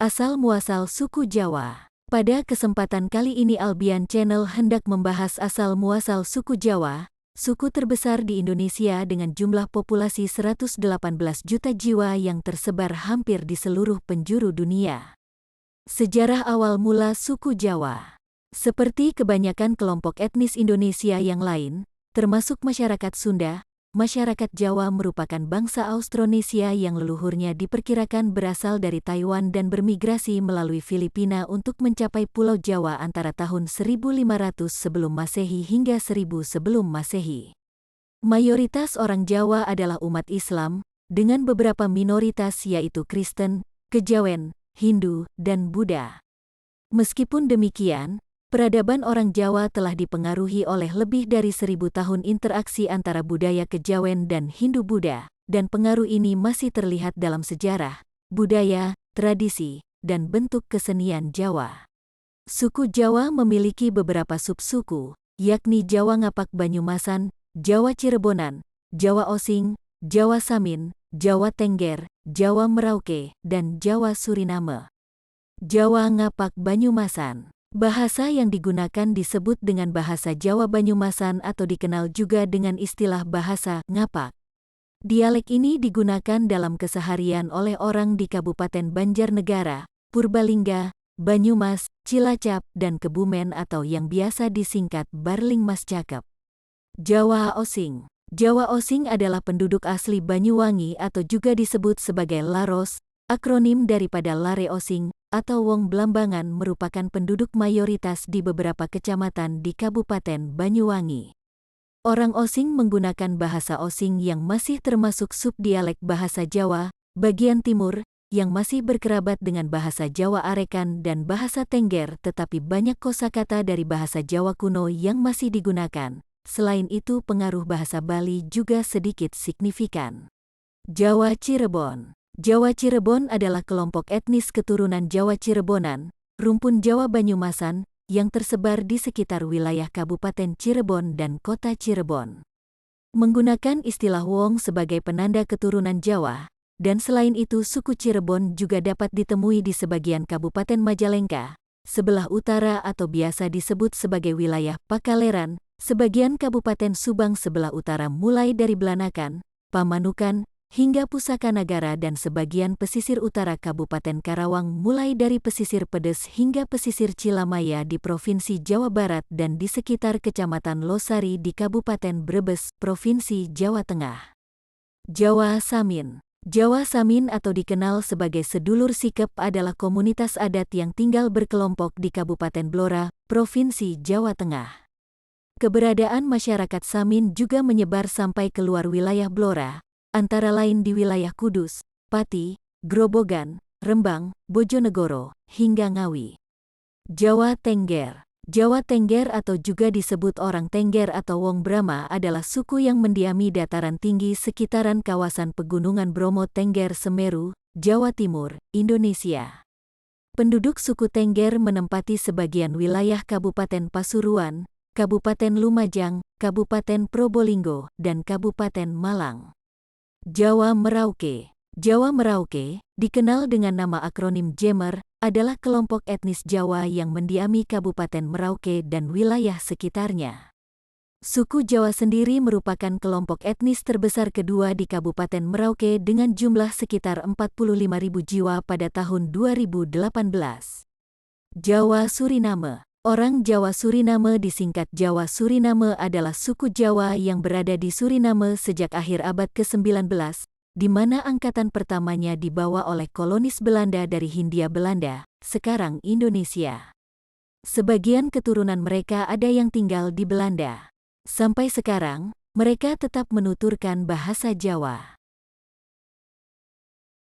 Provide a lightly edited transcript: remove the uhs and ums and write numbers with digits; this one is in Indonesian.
Asal-muasal suku Jawa. Pada kesempatan kali ini Albian Channel hendak membahas asal-muasal suku Jawa, suku terbesar di Indonesia dengan jumlah populasi 118 juta jiwa yang tersebar hampir di seluruh penjuru dunia. Sejarah awal mula suku Jawa. Seperti kebanyakan kelompok etnis Indonesia yang lain, termasuk masyarakat Sunda, masyarakat Jawa merupakan bangsa Austronesia yang leluhurnya diperkirakan berasal dari Taiwan dan bermigrasi melalui Filipina untuk mencapai Pulau Jawa antara tahun 1500 sebelum Masehi hingga 1000 sebelum Masehi. Mayoritas orang Jawa adalah umat Islam, dengan beberapa minoritas yaitu Kristen, Kejawen, Hindu, dan Buddha. Meskipun demikian, peradaban orang Jawa telah dipengaruhi oleh lebih dari 1000 tahun interaksi antara budaya Kejawen dan Hindu-Buddha, dan pengaruh ini masih terlihat dalam sejarah, budaya, tradisi, dan bentuk kesenian Jawa. Suku Jawa memiliki beberapa subsuku, yakni Jawa Ngapak Banyumasan, Jawa Cirebonan, Jawa Osing, Jawa Samin, Jawa Tengger, Jawa Merauke, dan Jawa Suriname. Jawa Ngapak Banyumasan. Bahasa yang digunakan disebut dengan bahasa Jawa Banyumasan atau dikenal juga dengan istilah bahasa Ngapak. Dialek ini digunakan dalam keseharian oleh orang di Kabupaten Banjarnegara, Purbalingga, Banyumas, Cilacap, dan Kebumen atau yang biasa disingkat Barling Mas Cakep. Jawa Osing. Jawa Osing adalah penduduk asli Banyuwangi atau juga disebut sebagai Laros, akronim daripada Lare Osing, atau Wong Blambangan merupakan penduduk mayoritas di beberapa kecamatan di Kabupaten Banyuwangi. Orang Osing menggunakan bahasa Osing yang masih termasuk subdialek bahasa Jawa, bagian timur, yang masih berkerabat dengan bahasa Jawa Arekan dan bahasa Tengger tetapi banyak kosakata dari bahasa Jawa kuno yang masih digunakan. Selain itu pengaruh bahasa Bali juga sedikit signifikan. Jawa Cirebon. Jawa Cirebon adalah kelompok etnis keturunan Jawa Cirebonan, rumpun Jawa Banyumasan, yang tersebar di sekitar wilayah Kabupaten Cirebon dan Kota Cirebon. Menggunakan istilah Wong sebagai penanda keturunan Jawa, dan selain itu suku Cirebon juga dapat ditemui di sebagian Kabupaten Majalengka, sebelah utara atau biasa disebut sebagai wilayah Pakaleran, sebagian Kabupaten Subang sebelah utara mulai dari Blanakan, Pamanukan, hingga Pusaka Nagara dan sebagian pesisir utara Kabupaten Karawang mulai dari pesisir Pedes hingga pesisir Cilamaya di Provinsi Jawa Barat dan di sekitar Kecamatan Losari di Kabupaten Brebes, Provinsi Jawa Tengah. Jawa Samin. Jawa Samin atau dikenal sebagai sedulur Sikep adalah komunitas adat yang tinggal berkelompok di Kabupaten Blora, Provinsi Jawa Tengah. Keberadaan masyarakat Samin juga menyebar sampai keluar wilayah Blora, antara lain di wilayah Kudus, Pati, Grobogan, Rembang, Bojonegoro, hingga Ngawi. Jawa Tengger. Jawa Tengger atau juga disebut orang Tengger atau Wong Brahma adalah suku yang mendiami dataran tinggi sekitaran kawasan pegunungan Bromo Tengger Semeru, Jawa Timur, Indonesia. Penduduk suku Tengger menempati sebagian wilayah Kabupaten Pasuruan, Kabupaten Lumajang, Kabupaten Probolinggo, dan Kabupaten Malang. Jawa Merauke. Jawa Merauke, dikenal dengan nama akronim Jemer, adalah kelompok etnis Jawa yang mendiami Kabupaten Merauke dan wilayah sekitarnya. Suku Jawa sendiri merupakan kelompok etnis terbesar kedua di Kabupaten Merauke dengan jumlah sekitar 45.000 jiwa pada tahun 2018. Jawa Suriname. Orang Jawa Suriname disingkat Jawa Suriname adalah suku Jawa yang berada di Suriname sejak akhir abad ke-19, di mana angkatan pertamanya dibawa oleh kolonis Belanda dari Hindia Belanda, sekarang Indonesia. Sebagian keturunan mereka ada yang tinggal di Belanda. Sampai sekarang, mereka tetap menuturkan bahasa Jawa.